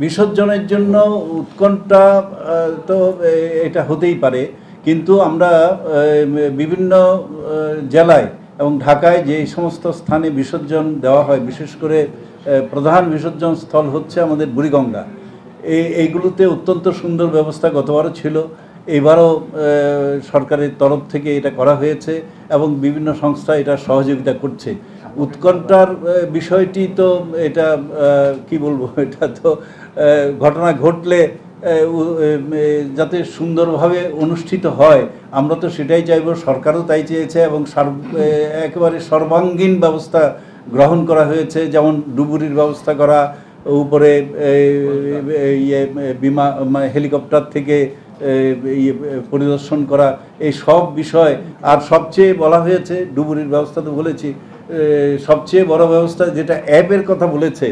বিসর্জনের জন্য উৎকণ্ঠা তো এটা হতেই পারে, কিন্তু আমরা বিভিন্ন জেলায় এবং ঢাকায় যে সমস্ত স্থানে বিসর্জন দেওয়া হয়, বিশেষ করে প্রধান বিসর্জন স্থল হচ্ছে আমাদের বুড়িগঙ্গা। এইগুলোতে অত্যন্ত সুন্দর ব্যবস্থা গতবারও ছিল, এবারও সরকারের তরফ থেকে এটা করা হয়েছে এবং বিভিন্ন সংস্থা এটা সহযোগিতা করছে। উৎকণ্ঠার বিষয়টি তো এটা কি বলবো, এটা তো ঘটনা ঘটলে যাতে সুন্দরভাবে অনুষ্ঠিত হয় আমরা তো সেটাই চাইব, সরকারও তাই চেয়েছে এবং একেবারে সর্বাঙ্গীন ব্যবস্থা গ্রহণ করা হয়েছে, যেমন ডুবুরির ব্যবস্থা করা, উপরে হেলিকপ্টার থেকে পরিদর্শন করা, এই সব বিষয়। আর সবচেয়ে বলা হয়েছে, ডুবুরির ব্যবস্থা তো বলেছি, সবচেয়ে বড় ব্যবস্থা যেটা অ্যাপের কথা বলেছে,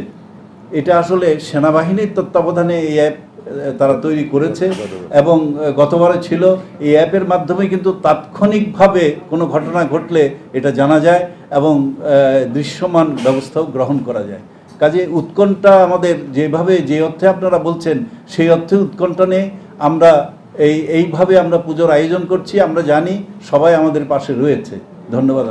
এটা আসলে সেনাবাহিনীর তত্ত্বাবধানে এই অ্যাপ তারা তৈরি করেছে এবং গতবারে ছিল। এই অ্যাপের মাধ্যমে কিন্তু তাৎক্ষণিকভাবে কোনো ঘটনা ঘটলে এটা জানা যায় এবং দৃশ্যমান ব্যবস্থাও গ্রহণ করা যায়। কাজে উৎকণ্ঠা আমাদের যেভাবে, যে অর্থে আপনারা বলছেন সেই অর্থে উৎকণ্ঠা নেই। আমরা এইভাবে আমরা পুজোর আয়োজন করছি, আমরা জানি সবাই আমাদের পাশে রয়েছে। ধন্যবাদ।